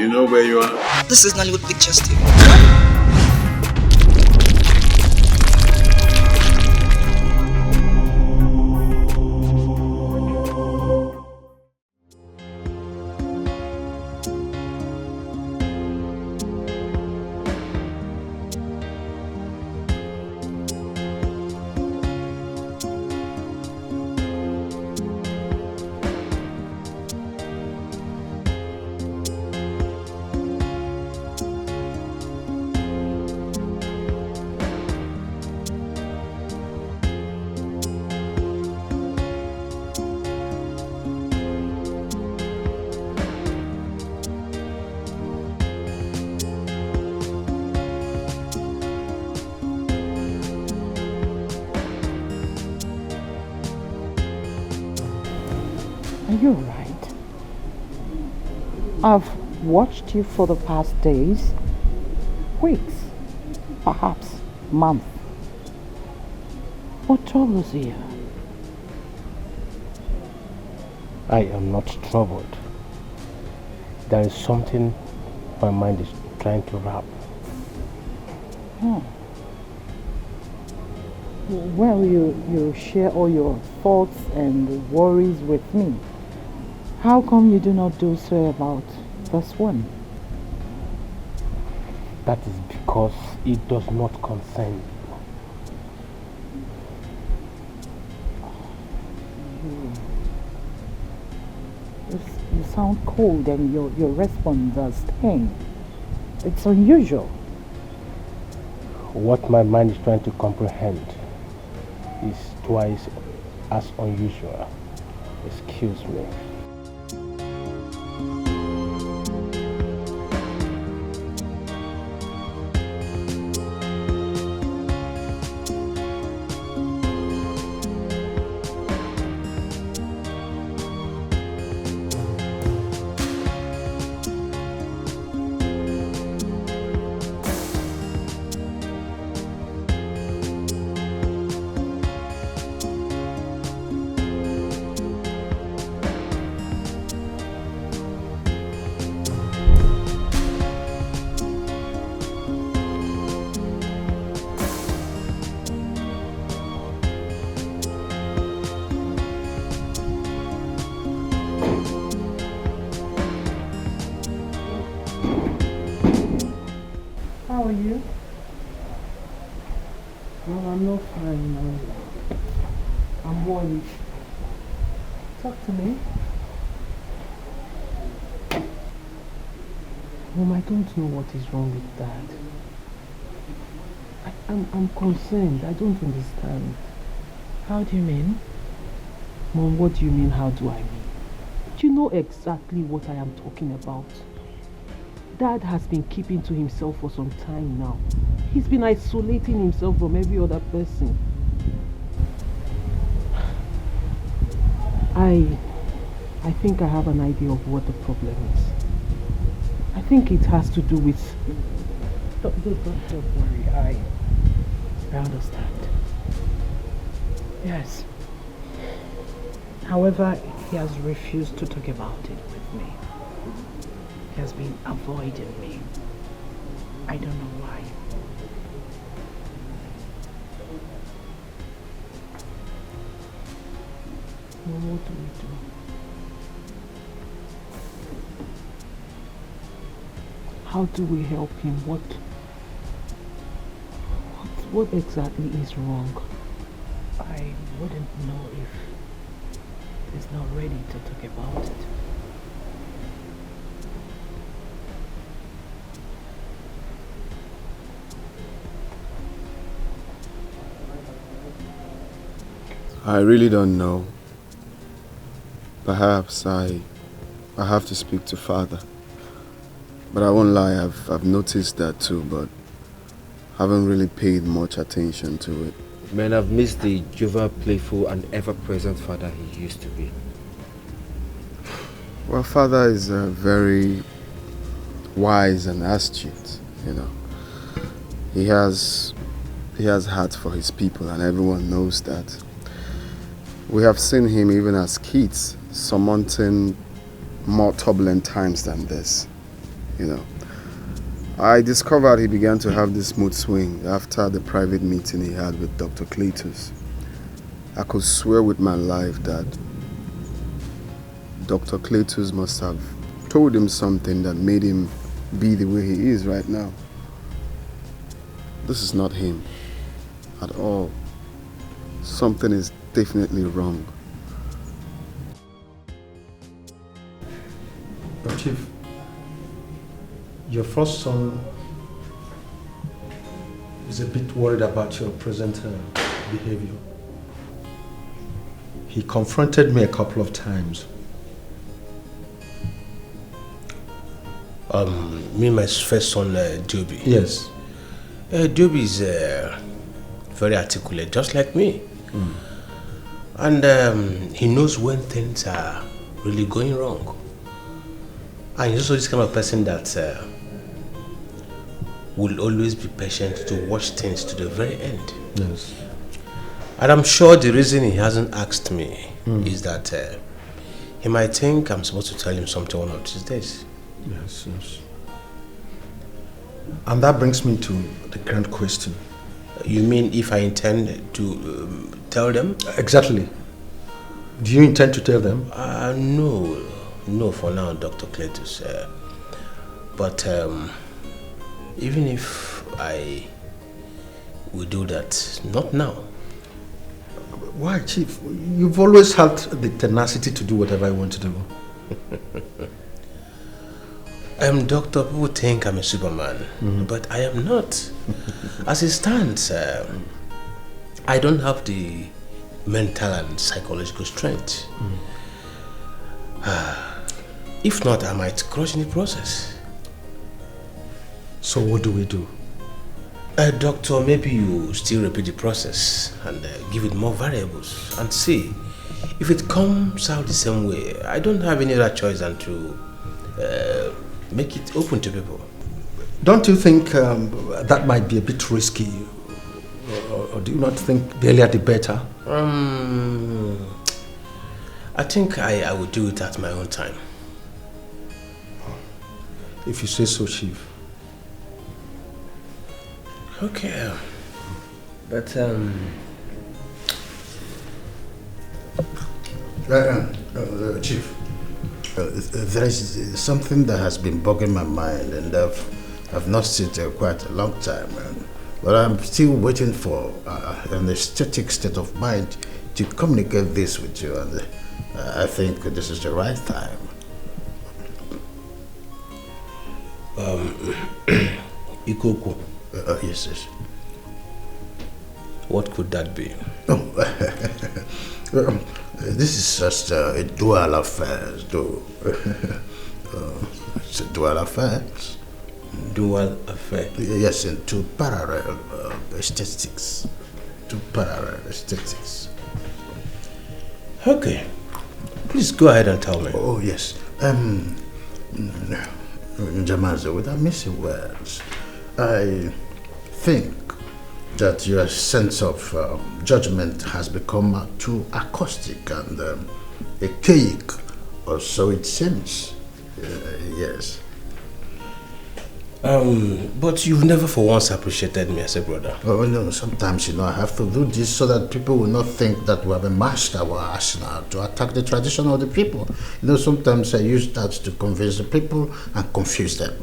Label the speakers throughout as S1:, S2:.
S1: You know where you are?
S2: This is Nollywood Pictures TV.
S3: You're right. I've watched you for the past days, weeks, perhaps months. What troubles you?
S4: I am not troubled. There is something my mind is trying to wrap.
S3: Well, you share all your thoughts and worries with me. How come you do not do so about this one?
S4: That is because it does not concern you.
S3: You sound cold and your response does sting. It's unusual.
S4: What my mind is trying to comprehend is twice as unusual. Excuse me.
S3: How are you? Well, I'm not fine now. I'm worried. Talk to me.
S4: Mom, I don't know what is wrong with Dad. I'm concerned. I don't understand.
S3: How do you mean?
S4: Mom, what do you mean, how do I mean? Do you know exactly what I am talking about? Dad has been keeping to himself for some time now. He's been isolating himself from every other person. I think I have an idea of what the problem is. I think it has to do with... Don't worry, I understand.
S3: Yes. However, he has refused to talk about it with me. He has been avoiding me. I don't know why.
S4: Well, what do we do? How do we help him? What exactly is wrong?
S3: I wouldn't know if he's not ready to talk about it.
S1: I really don't know. Perhaps I have to speak to Father. But I won't lie, I've noticed that too, but haven't really paid much attention to it.
S5: Man, I've missed the jovial, playful and ever-present father he used to be.
S1: Well, Father is very wise and astute, you know. He has heart for his people and everyone knows that. We have seen him even as kids surmounting more turbulent times than this. you know. I discovered he began to have this mood swing after the private meeting he had with Dr. Cletus. I could swear with my life that Dr. Cletus must have told him something that made him be the way he is right now. This is not him at all. Something is definitely wrong.
S2: Chief, your first son is a bit worried about your present behavior. He confronted me a couple of times.
S6: Me and my first son, Joby.
S2: Yes.
S6: Joby is very articulate, just like me. And he knows when things are really going wrong. And he's also this kind of person that will always be patient to watch things to the very end.
S2: Yes.
S6: And I'm sure the reason he hasn't asked me is that he might think I'm supposed to tell him something one of these days.
S2: Yes, yes. And that brings me to the grand question.
S6: You mean if I intend to tell them?
S2: Exactly. Do you intend to tell them?
S6: No, for now, Dr. Cletus. But even if I will do that, not now.
S2: Why, Chief? You've always had the tenacity to do whatever I want to do.
S6: Doctor, people think I'm a Superman, but I am not. As it stands, I don't have the mental and psychological strength. If not, I might crush in the process.
S2: So what do we do?
S6: Doctor, maybe you still repeat the process and give it more variables and see. If it comes out the same way, I don't have any other choice than to make it open to people.
S2: Don't you think that might be a bit risky? Or do you not think the earlier the better?
S6: I think I will do it at my own time.
S2: If you say so, Chief.
S6: Okay. But
S7: Chief, there is something that has been bugging my mind, and I've not seen it quite a long time, but I'm still waiting for an aesthetic state of mind to communicate this with you, and I think this is the right time.
S6: Ikoko.
S7: Yes, yes.
S6: What could that be?
S7: This is just a dual affair, though. It's a dual affair.
S6: Dual affair?
S7: Yes, in two parallel aesthetics. Two parallel aesthetics.
S6: Okay. Please go ahead and tell me.
S7: Oh, yes. Jamazo, without missing words, I think that your sense of judgment has become too acoustic and archaic, or so it seems. Yes.
S6: But you've never for once appreciated me as a brother.
S7: Oh, no, sometimes, I have to do this so that people will not think that we have a masked our arsenal to attack the tradition of the people. Sometimes I use that to convince the people and confuse them.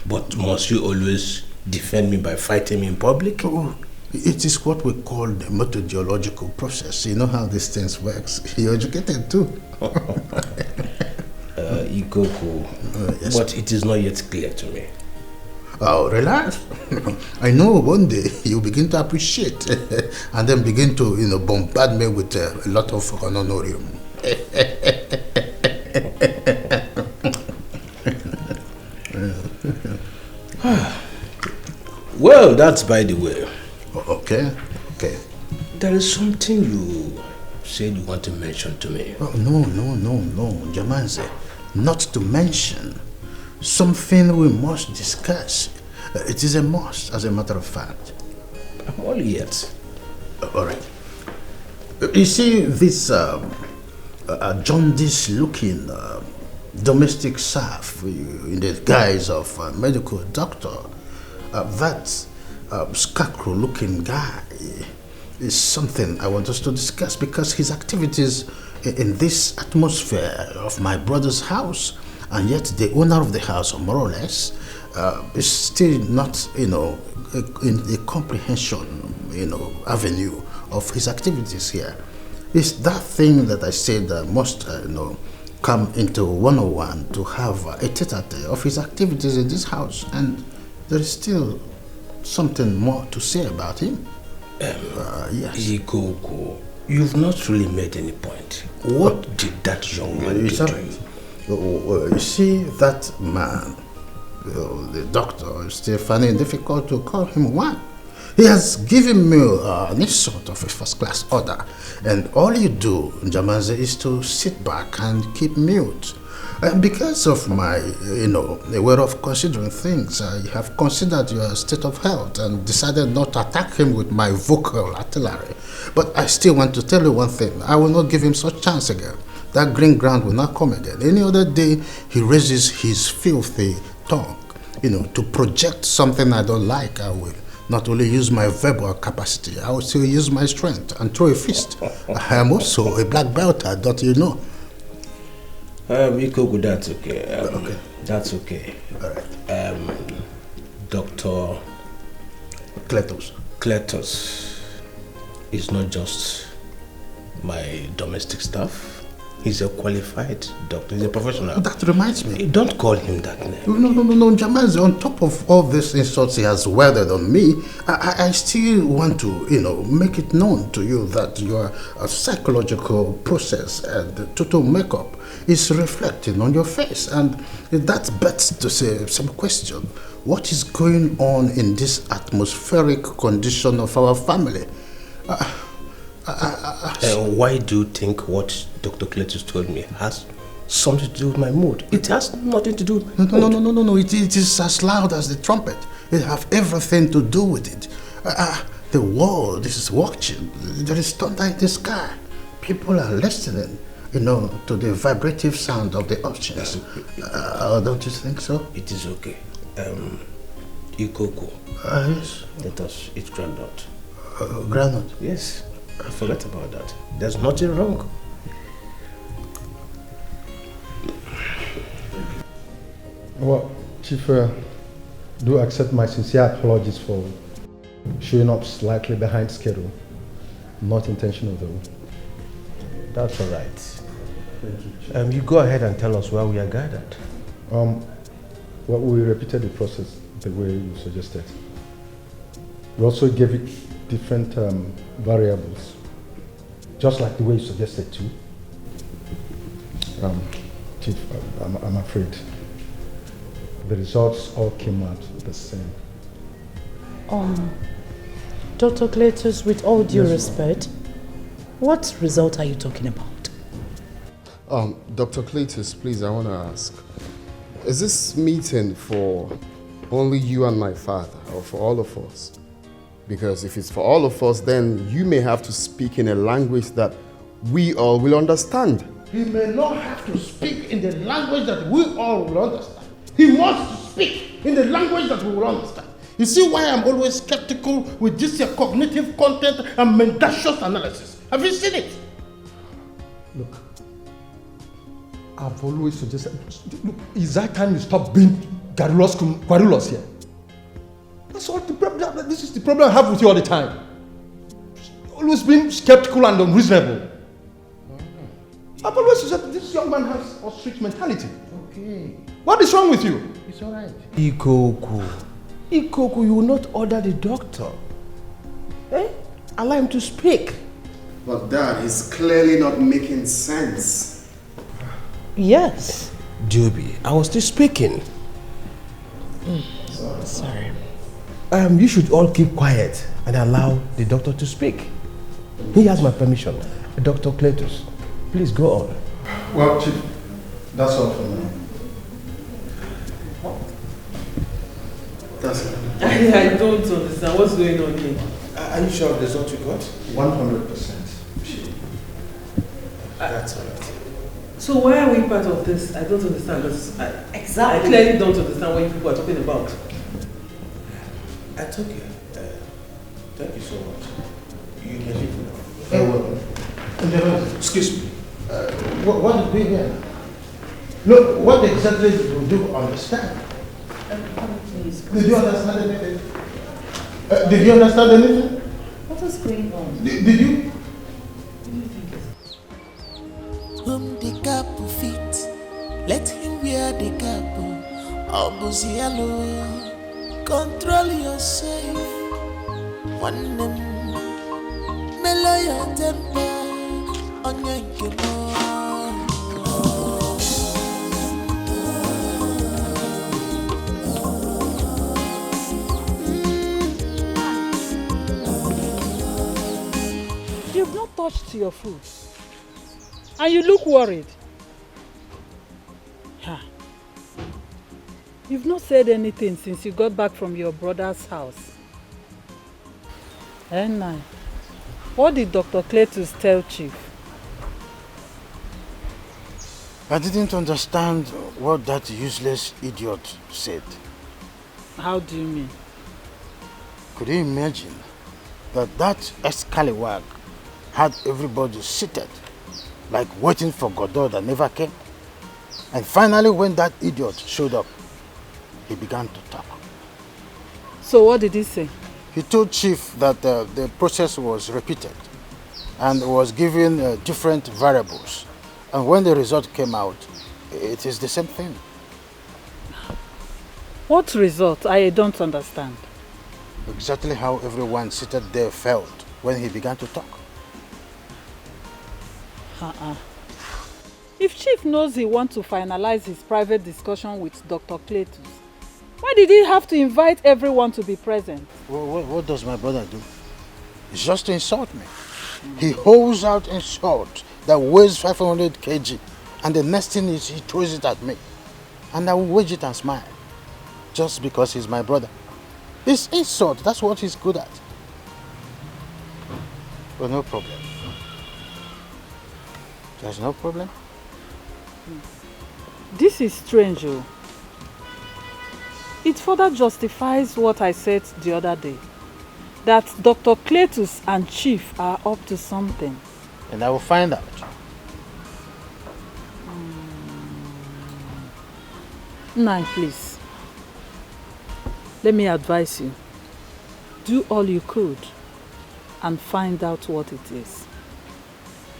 S6: But must you always defend me by fighting me in public?
S7: Oh, it is what we call the methodological process. You know how these things works. You're educated too.
S6: Ikoko, yes. But it is not yet clear to me.
S7: Oh, relax. I know one day you begin to appreciate and then begin to, bombard me with a lot of honorarium.
S6: Well, that's by the way.
S7: Okay.
S6: There is something you said you want to mention to me.
S7: Oh, no, Jamanze. Not to mention something we must discuss. It is a must, as a matter of fact.
S6: I'm all ears.
S7: All right. You see this jaundice-looking domestic serf in the guise of a medical doctor. That scarecrow-looking guy is something I want us to discuss because his activities in this atmosphere of my brother's house, and yet the owner of the house, more or less, is still not, in a comprehension, avenue of his activities here. It's that thing that I said must, come into 101 to have a tete-a-tete of his activities in this house, and there is still something more to say about him. Yes.
S6: Igwe, you've not really made any point. What did that young man do to you?
S7: You see, that man, the doctor, is still finding it difficult to call him one. He has given me any sort of a first-class order, and all you do, Njamaze, is to sit back and keep mute. And because of my, way of considering things, I have considered your state of health and decided not to attack him with my vocal artillery. But I still want to tell you one thing. I will not give him such chance again. That green ground will not come again. Any other day, he raises his filthy tongue, to project something I don't like. I will not only use my verbal capacity, I will still use my strength and throw a fist. I am also a black belter, don't you know?
S6: Igwe, that's okay.
S7: Okay.
S6: That's okay.
S7: All right.
S6: Dr. Cletus is not just my domestic staff. He's a qualified doctor. He's a professional.
S7: That reminds me.
S6: Don't call him that name.
S7: No, Jamaze, on top of all these insults he has weathered on me, I still want to, make it known to you that your psychological process and total makeup is reflecting on your face. And that bets to say some question. What is going on in this atmospheric condition of our family?
S6: Why do you think what Dr. Cletus told me has something to do with my mood? It has nothing to do with my mood.
S7: No. It is as loud as the trumpet. It has everything to do with it. The world is watching. There is thunder in the sky. People are listening, to the vibrative sound of the oceans. Don't you think so?
S6: It is okay. Igwe.
S7: Yes.
S6: Let us eat groundnut.
S7: Groundnut?
S6: Yes. I forgot about that. There's nothing wrong.
S2: Well, Chief, do accept my sincere apologies for showing up slightly behind schedule. Not intentional though.
S6: That's all right. You go ahead and tell us where we are gathered.
S2: Well, we repeated the process the way you suggested. We also gave it different variables, just like the way you suggested too. Chief, I'm afraid the results all came out the same.
S3: Dr. Cletus, with all due respect, what result are you talking about?
S1: Dr. Cletus, please, I want to ask, is this meeting for only you and my father, or for all of us? Because if it's for all of us, then you may have to speak in a language that we all will understand.
S7: He may not have to speak in the language that we all will understand. He must speak in the language that we will understand. You see why I'm always skeptical with this cognitive content and mendacious analysis. Have you seen it?
S2: Look, I've always suggested, look, it's that time you stop being querulous here. That's all the problem. This is the problem I have with you all the time. Always being skeptical and unreasonable. I've always said this young man has ostrich mentality.
S7: Okay.
S2: What is wrong with you?
S7: It's all right.
S6: Igwe, you will not order the doctor. Allow him to speak.
S1: But Dad, he's clearly not making sense.
S3: Yes.
S6: Joby, I was still speaking.
S3: Sorry.
S6: You should all keep quiet and allow the doctor to speak. He has my permission. Dr. Cletus, please go on.
S2: Well, Chief, that's all for now.
S7: That's it.
S4: I don't understand what's going on here.
S6: Are you sure of the result you got?
S2: 100%.
S6: That's all right.
S4: So why are we part of this? I don't understand. I clearly don't understand what you people are talking about.
S6: I told you. Thank you so much. You can leave now.
S7: Excuse me. What did we hear? Look, what exactly do you understand?
S3: Please.
S7: Did you understand anything? Did you understand anything?
S3: What is going on?
S7: Did you?
S8: Whom the cap fit, let him wear the cap. Obuzialo, control yourself. One mellow your temper on your Ekuma.
S3: You've not touched your food. And you look worried. Ha. You've not said anything since you got back from your brother's house. And what did Dr. Cletus tell Chief?
S7: I didn't understand what that useless idiot said.
S3: How do you mean?
S7: Could you imagine that escalawag had everybody seated, like waiting for Godot that never came? And finally, when that idiot showed up, he began to talk.
S3: So what did he say?
S7: He told Chief that the process was repeated and was given different variables. And when the result came out, it is the same thing.
S3: What result? I don't understand.
S7: Exactly how everyone seated there felt when he began to talk.
S3: If Chief knows he wants to finalize his private discussion with Dr. Cletus, why did he have to invite everyone to be present?
S7: What does my brother do? It's just to insult me. He holds out insult that weighs 500 kg, and the next thing is he throws it at me. And I will wage it and smile, just because he's my brother. It's insult, that's what he's good at. But no problem. There's no problem?
S3: This is strange. It further justifies what I said the other day, that Dr. Cletus and Chief are up to something.
S7: And I will find out.
S3: Nai, please. Let me advise you. Do all you could and find out what it is.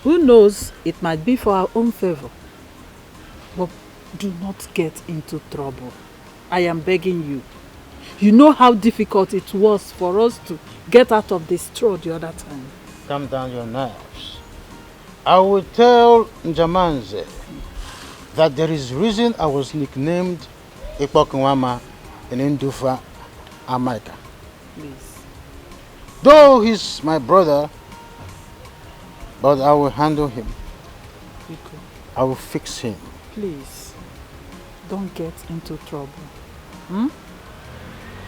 S3: Who knows, it might be for our own favor. But do not get into trouble. I am begging you. You know how difficult it was for us to get out of this straw the other time.
S7: Calm down your nerves. I will tell Njamanze that there is reason I was nicknamed Ikpokunwama in Ndufa, America.
S3: Please.
S7: Though he's my brother, but I will handle him.
S3: Biko.
S7: I will fix him.
S3: Please, don't get into trouble.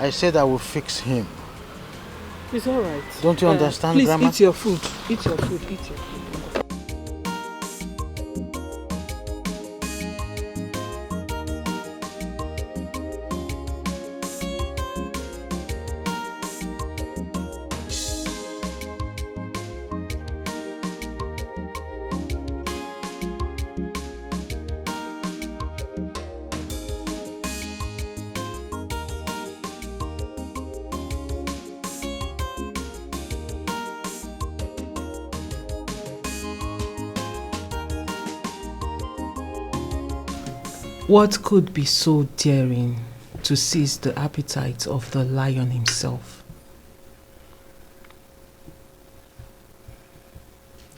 S7: I said I will fix him.
S3: It's all right.
S7: Don't you understand,
S3: please,
S7: Grandma?
S3: Eat your food. Eat your food. Eat your food.
S4: What could be so daring to seize the appetite of the lion himself?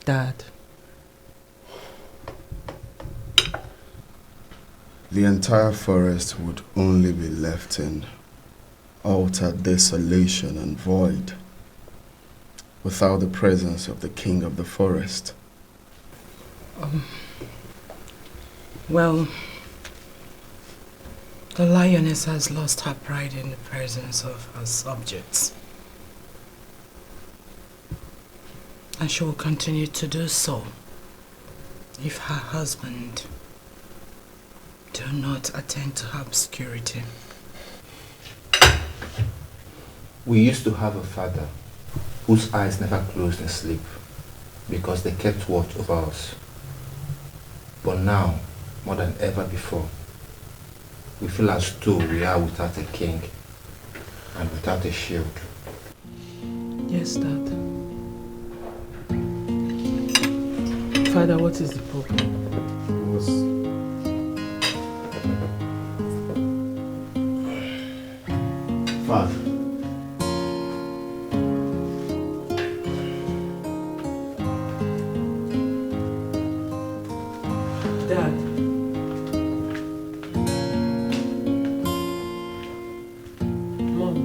S4: Dad.
S1: The entire forest would only be left in utter desolation and void without the presence of the king of the forest.
S9: Well, the lioness has lost her pride in the presence of her subjects. And she will continue to do so if her husband Do not attend to her obscurity.
S5: We used to have a father whose eyes never closed in sleep because they kept watch over us. But now, more than ever before, we feel as though we are without a king and without a shield.
S9: Yes, Dad. Father, what is the problem?
S7: Father.
S9: Dad. Mom.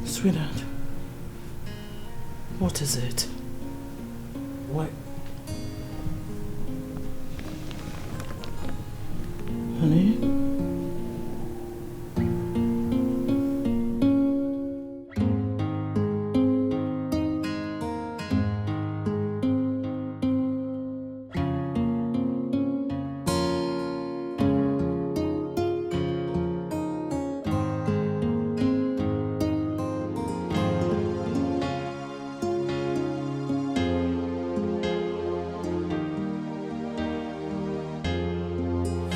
S9: Sweetheart, what is it? What? Honey?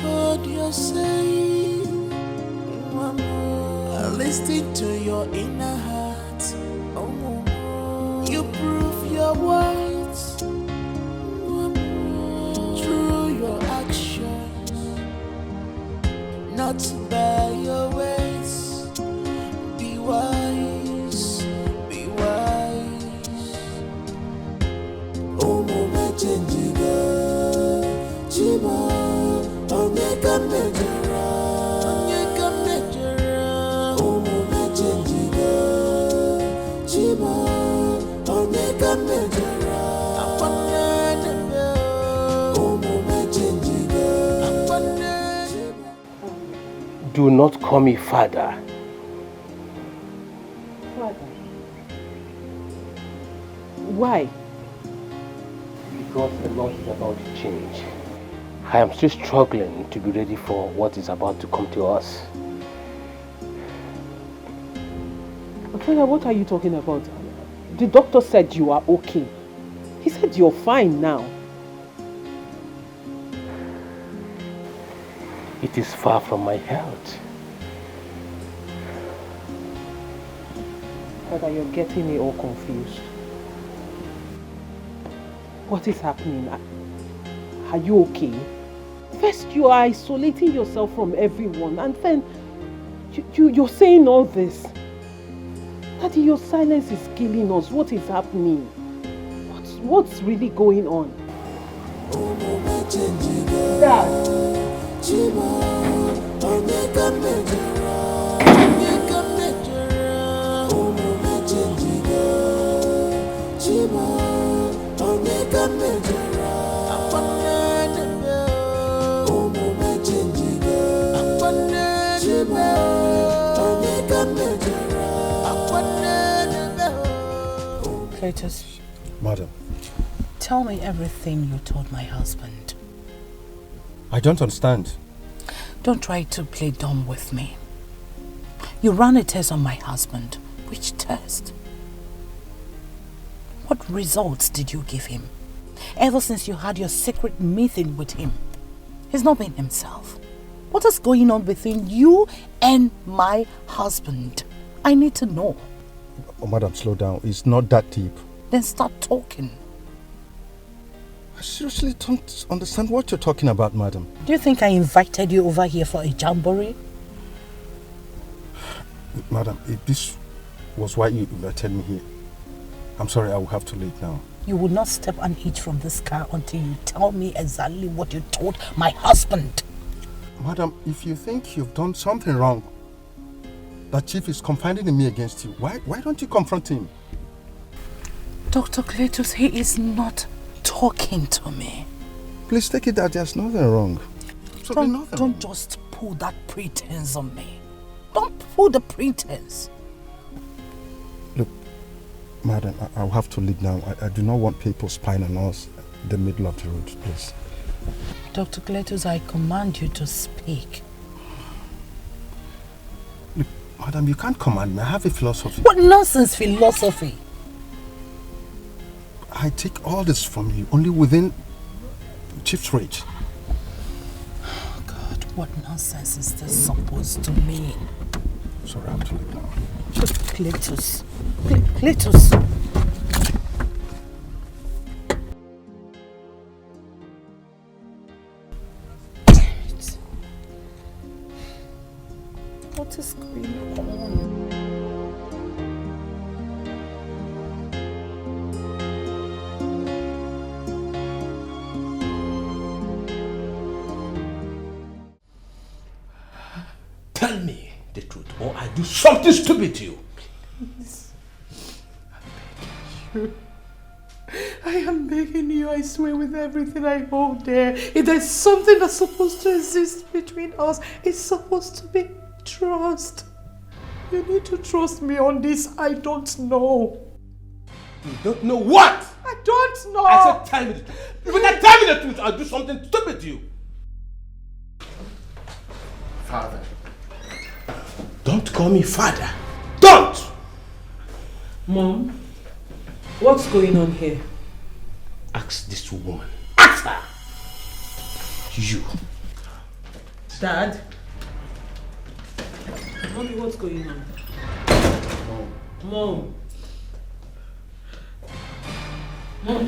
S8: What you're saying, Mama. Listen to your inner heart. Oh, Mama. You prove your words, Mama, through your actions, not by your ways. Be wise, be wise. Oh, Mama, change Chima. Onyeka mejara, umu mechenjiga. Chima, onyeka mejara, umu mechenjiga.
S6: Do not call me father.
S4: Father. Why?
S6: Because a lot is about to change. I am still struggling to be ready for what is about to come to us.
S4: Father, what are you talking about? The doctor said you are okay. He said you're fine now.
S6: It is far from my health.
S4: Father, you're getting me all confused. What is happening? Are you okay? First, you are isolating yourself from everyone, and then you're saying all this. Daddy, your silence is killing us. What is happening? What's really going on? Dad!
S9: Cletus,
S2: Madam,
S9: tell me everything you told my husband.
S2: I don't understand.
S9: Don't try to play dumb with me. You ran a test on my husband. Which test? What results did you give him? Ever since you had your secret meeting with him, he's not been himself. What is going on between you and my husband? I need to know.
S2: Oh, Madam, slow down. It's not that deep.
S9: Then start talking.
S2: I seriously don't understand what you're talking about, madam.
S9: Do you think I invited you over here for a jamboree?
S2: Madam, if this was why you invited me here, I'm sorry, I will have to leave now.
S9: You will not step an inch from this car until you tell me exactly what you told my husband.
S2: Madam, if you think you've done something wrong, that chief is confiding in me against you, why don't you confront him?
S9: Dr. Cletus, he is not talking to me.
S2: Please take it that there's nothing wrong.
S9: Don't just pull that pretense on me. Don't pull the pretense.
S2: Look, madam, I'll have to leave now. I do not want people spying on us in the middle of the road, please.
S9: Dr. Cletus, I command you to speak.
S2: Look, madam, you can't command me. I have a philosophy.
S9: What nonsense philosophy?
S2: I take all this from you, only within chief's reach.
S9: Oh God, what nonsense is this supposed to mean?
S2: Sorry, I have to leave now.
S9: Cletus. Cletus. What is going on?
S6: Tell me the truth, or I do something stupid to you.
S10: Please. I am begging you, I swear with everything I hold dear. If there's something that's supposed to exist between us, it's supposed to be trust. You need to trust me on this. I don't know.
S6: You don't know what?
S10: I don't know.
S6: I said tell me the truth. If you don't tell me the truth, I'll do something stupid to you.
S5: Father.
S6: Don't call me father. Don't!
S4: Mom, what's going on here?
S6: Ask this woman. Ask her! You.
S4: Dad? Mommy, what's going on? Mom. Mom.